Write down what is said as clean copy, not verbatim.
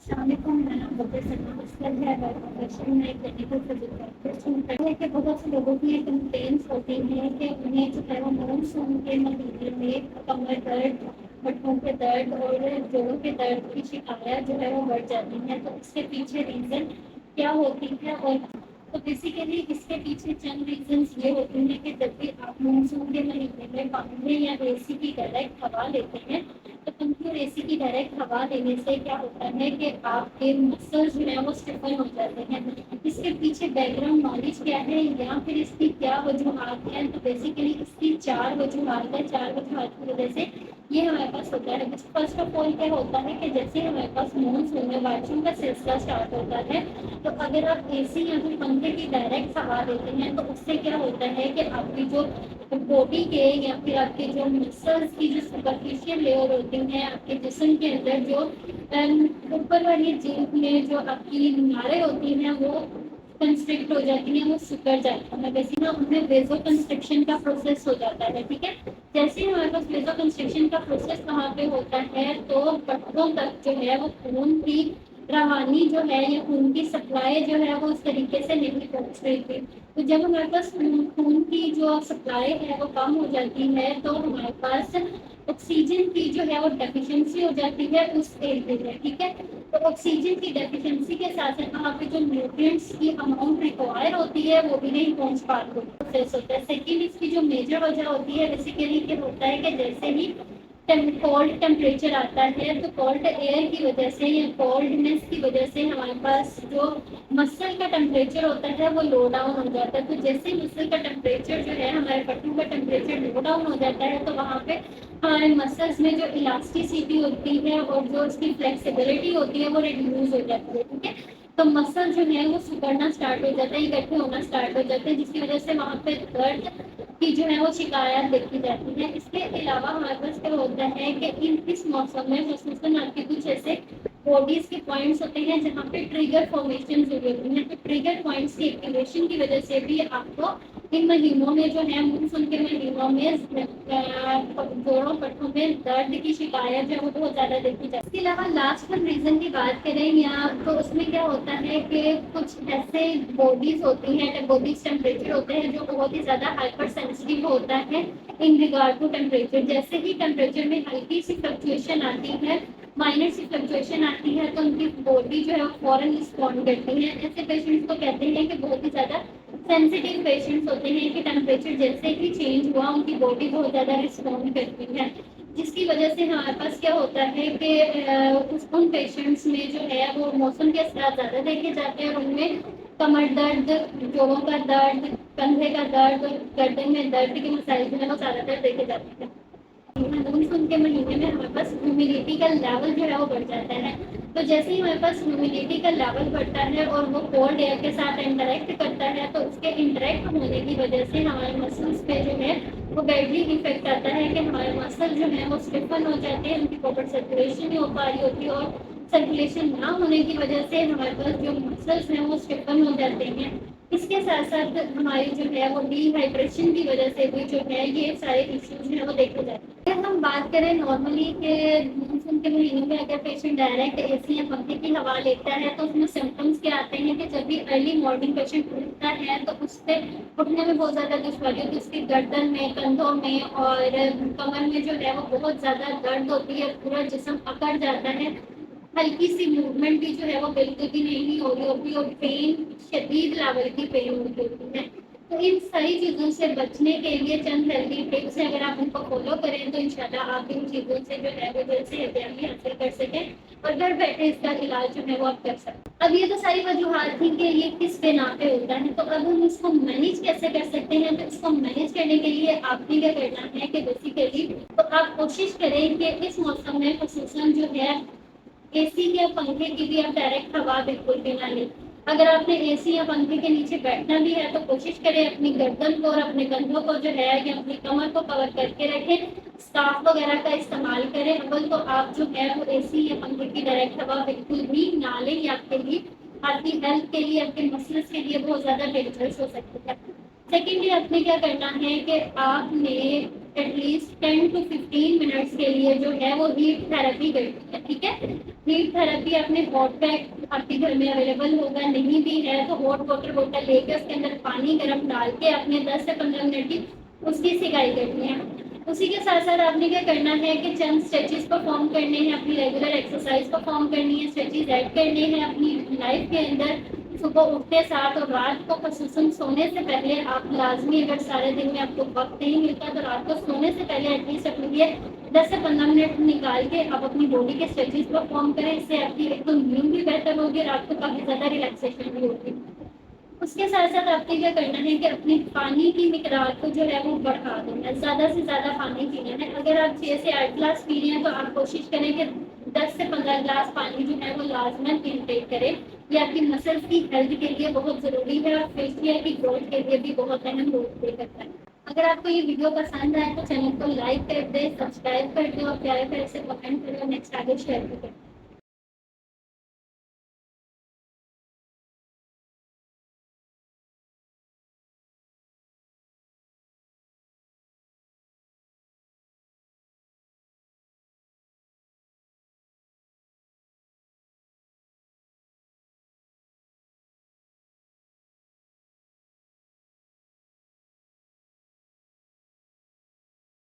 السلام علیکم، میرا نام ڈاکٹر سلمان اسلم ہے۔ میں پروفیشن میں کلینکل فزیوتھراپسٹ ہوں۔ ہے کہ بہت سے لوگوں کی یہ کمپلینس ہوتی ہیں کہ انہیں جو ہے وہ مانسون کے مہینے میں کمر درد، گھٹنوں کے درد اور جوڑوں کے درد کی شکایات جو ہے وہ بڑھ جاتی ہیں۔ تو اس کے پیچھے ریزن کیا ہوتی ہے؟ اور تو بیسیکلی اس کے پیچھے چند ریزنس یہ ہوتے ہیں کہ جب بھی آپ مانسون کے مہینے میں پنکھے یا اے سی کی ڈائریکٹ ہوا لیتے ہیں تو پنکھے اور اے سی کی ڈائریکٹ ہوا لینے سے کیا ہوتا ہے کہ آپ کے مسلز جو ہیں وہ اسٹیفن ہو جاتے ہیں۔ اس کے پیچھے بیک گراؤنڈ نالج کیا ہے یا پھر اس کی کیا وجوہات ہیں؟ تو بیسیکلی اس کی 4 وجوہات ہیں۔ 4 وجوہات کی وجہ سے یہ ہمارے پاس ہوتا ہے۔ فرسٹ آف آل کیا ہوتا ہے کہ جیسے ہمارے پاس مانسون میں بارشوں کا سلسلہ اسٹارٹ ہوتا ہے تو اگر آپ اے سی یا پھر پنکھے کی ڈائریکٹ ہوا دیتے ہیں تو اس سے کیا ہوتا ہے کہ آپ کی جو باڈی کے یا پھر آپ کے جو مسلس کی جو سپرفیشیل لیئر ہوتی ہیں آپ کے جسم کے اندر، جو اوپر والی جلد میں جو آپ کی ناریں ہوتی ہیں وہ کنسٹرکٹ ہو جاتی ہیں، وہ سکڑ جاتی ہیں۔ بیسیکلی ان میں ویزو کنسٹرکشن کا پروسیس ہو جاتا ہے، ٹھیک ہے۔ جیسے ہی ہمارے پاس ویزو کنسٹرکشن کا پروسیس وہاں پہ ہوتا ہے تو پٹھوں تک جو ہے وہ خون کی روانی جو ہے یا خون کی سپلائی جو ہے وہ اس طریقے سے نہیں پہنچ رہی تھی۔ تو جب ہمارے پاس خون کی جو سپلائی ہے وہ کم ہو جاتی ہے تو ہمارے پاس آکسیجن کی جو ہے وہ ڈیفیشنسی ہو جاتی ہے اس ایریے میں، ٹھیک ہے۔ تو آکسیجن کی ڈیفیشنسی کے ساتھ ساتھ وہاں پہ جو نیوٹرینٹس کی اماؤنٹ ریکوائر ہوتی ہے وہ بھی نہیں پہنچ پاتی ہوتا ہے۔ سیکنڈ اس کی جو میجر وجہ ہوتی ہے بیسیکلی کیا ہوتا ہے کہ جیسے ہی کولڈ ٹیمپریچر آتا ہے تو کولڈ ایئر کی وجہ سے یا کولڈنس کی وجہ سے ہمارے پاس جو مسل کا ٹیمپریچر ہوتا ہے وہ لو ڈاؤن ہو جاتا ہے۔ تو جیسے مسل کا ٹیمپریچر جو ہے ہمارے پٹھوں کا ٹیمپریچر لو ڈاؤن ہو جاتا ہے تو وہاں پہ ہمارے مسلس میں جو الاسٹیسٹی ہوتی ہے اور جو اس کی فلیکسیبلٹی ہوتی ہے وہ ریڈیوز ہو جاتی ہے، ٹھیک ہے۔ تو مسل جو ہے وہ سکڑنا اسٹارٹ ہو جاتا ہے، اکٹھے ہونا اسٹارٹ ہو جاتے ہیں، جس کی وجہ سے وہاں پہ درد کی جو ہے وہ شکایات دیکھی جاتی ہے۔ اس کے علاوہ ہمارے پاس کیا ہوتا ہے کہ اس موسم میں خصوصاً آپ کے کچھ ایسے باڈیز کے پوائنٹس ہوتے ہیں جہاں پہ ٹریگر فارمیشن ہوئی ہوتی ہیں۔ تو ٹریگر پوائنٹس کی ایکٹیویشن کی وجہ سے بھی آپ کو ان مہینوں میں جو ہے مانسون کے مہینوں میں جوڑوں پٹھوں میں درد کی شکایت جو ہے وہ بہت زیادہ دیکھی جاتی ہے۔ اس کے علاوہ لاسٹ ہم ریزن کی بات کریں یا تو اس میں کیا ہوتا ہے کہ کچھ ایسے باڈیز ہوتی ہیں، باڈیز ٹیمپریچر ہوتے ہیں جو بہت ہی زیادہ ہائپر سینسٹیو ہوتا ہے ان ریگارڈ ٹو ٹیمپریچر۔ جیسے ہی ٹیمپریچر میں ہلکی سی فلکچویشن آتی ہے، مائنر سی فلکچویشن آتی ہے تو ان کی باڈی جو ہے وہ فوراً رسپونڈ کرتی ہے۔ ایسے پیشنٹس کو کہتے ہیں کہ بہت ہی زیادہ سینسیٹیو پیشنٹس ہوتے ہیں کہ ٹیمپریچر جیسے ہی چینج ہوا ان کی باڈی بہت زیادہ رسپونڈ کرتی ہے، جس کی وجہ سے ہمارے پاس کیا ہوتا ہے کہ ان پیشنٹس میں جو ہے وہ موسم کے اثرات زیادہ دیکھے جاتے ہیں اور ان میں کمر درد، جوڑوں کا درد، کندھے کا درد اور گردن میں درد کے مسائل جو ہے وہ زیادہ تر دیکھے جاتے ہیں۔ مانسون کے مہینے میں ہمارے پاس ہیومیڈیٹی کا لیول جو ہے وہ بڑھ جاتا ہے۔ تو جیسے ہی ہمارے پاس ہیومیڈیٹی کا لیول بڑھتا ہے اور وہ کولڈ ایئر کے ساتھ انٹریکٹ کرتا ہے تو اس کے انٹریکٹ ہونے کی وجہ سے ہمارے مسلس پہ جو ہے وہ بیڈلی افیکٹ آتا ہے کہ ہمارے مسل جو ہیں وہ اسٹیفن ہو جاتے ہیں، ان کی پراپر سرکولیشن نہیں ہو پا رہی ہوتی اور سرکولیشن نہ ہونے کی وجہ سے ہمارے پاس جو مسلس ہیں وہ اسٹیفن ہو جاتے ہیں۔ اس کے ساتھ ساتھ ہماری جو ہے وہ ڈی ہائیڈریشن کی وجہ سے بھی جو ہے یہ سارے ایشوز ہیں وہ دیکھے جاتے ہیں۔ اگر ہم بات کریں نارملی کہ مانسون کے مہینوں میں اگر پیشنٹ ڈائریکٹ اے سی یا پنکھے کی ہوا لیتا ہے تو اس میں سمپٹمس کیا آتے ہیں کہ جب بھی ارلی مارننگ پیشنٹ اٹھتا ہے تو اس سے اٹھنے میں بہت زیادہ دشواری ہوتی ہے، اس کی گردن میں، کندھوں میں اور کمر میں جو ہے وہ بہت زیادہ درد ہوتی ہے، پورا جسم اکڑ جاتا ہے، ہلکی سی موومنٹ بھی جو ہے وہ بالکل بھی نہیں ہو رہی ہوتی اور پین شدید لیول کی پین ہوتی ہے۔ تو ان ساری چیزوں سے بچنے کے لیے چند ہیلتھی ٹپس ہیں، اگر آپ ان کو فالو کریں تو انشاءاللہ آپ ان چیزوں سے جو ہے وہ جلد سے احتیاطی حاصل کر سکیں اور گھر بیٹھے اس کا علاج جو ہے وہ آپ کر سکیں۔ اب یہ تو ساری وجوہات تھیں کہ یہ کس بنا پہ ہوتا ہے، تو اب ہم اس کو مینیج کیسے کر سکتے ہیں؟ تو اس کو مینیج کرنے کے لیے آپ نے کیا کرنا ہے کہ بیسیکلی تو آپ کوشش کریں کہ اس موسم میں خصوصاً جو ہے اے سی یا پنکھے کی بھی آپ ڈائریکٹ ہوا بالکل بھی نہ لیں۔ اگر آپ نے اے سی یا پنکھے کے نیچے بیٹھنا بھی ہے تو کوشش کریں اپنی گردن کو اور اپنے کندھوں کو جو ہے یا اپنی کمر کو کور کر کے رکھیں، اسکارف وغیرہ کا استعمال کریں۔ اول تو آپ جو ہے وہ اے سی یا پنکھے کی ڈائریکٹ ہوا بالکل بھی نہ لیں، یہ آپ کے لیے، آپ کی ہیلتھ کے لیے، آپ کے مسلس کے لیے بہت زیادہ ڈینجرس ہو سکتی ہے۔ سیکنڈلی آپ نے کیا کرنا ہے کہ آپ نے ایٹ لیسٹ 10 to 15 منٹس کے لیے جو ہے وہ ہیٹ تھراپی کرتی ہے. ٹھیک ہے, ہیٹ تھراپی اپنے ہاٹ پیک آپ کے گھر میں اویلیبل ہوگا, نہیں بھی ہے تو ہاٹ واٹر بوٹل لے کے اس کے اندر پانی گرم ڈال کے اپنے 10 سے 15 منٹ کی اس کی سکائی کرنی ہے. اسی کے ساتھ ساتھ آپ نے کیا کرنا ہے کہ چند اسٹریچز پرفارم کرنے ہیں, اپنی ریگولر ایکسرسائز پرفارم کرنی ہے, اسٹریچز ایڈ کرنے ہیں اپنی لائف کے اندر. صبح اٹھتے ساتھ اور رات کو خصوصاً سونے سے پہلے آپ لازمی, اگر سارے دن میں آپ کو وقت نہیں ملتا تو رات کو سونے سے پہلے ایٹ لیسٹ اپنے لیے 10 سے 15 منٹ نکال کے آپ اپنی باڈی کے اسٹریچز پرفارم کریں. اس سے آپ کی ایک تو نیند بھی بہتر ہوگی اور آپ کو کافی زیادہ ریلیکسیشن بھی ہوگی. اس کے ساتھ ساتھ آپ کو کیا کرنا ہے کہ اپنی پانی کی مقدار کو جو ہے وہ بڑھا دینا ہے, زیادہ سے زیادہ پانی پینا ہے. اگر آپ 6 سے 8 گلاس پی رہے ہیں تو آپ کوشش کریں کہ 10 سے 15 گلاس پانی جو ہے وہ لازمن انٹیک کریں. یہ آپ کی مسلس کی ہیلتھ کے لیے بہت ضروری ہے اور فیشیل کی گروتھ کے لیے بھی بہت اہم رول پلے کرتا ہے. اگر آپ کو یہ ویڈیو پسند آئے تو چینل کو لائک کر دیں, سبسکرائب کر دیں اور پیارے پیارے سے کمنٹ کریں اور نیکسٹ آگے شیئر بھی کریں.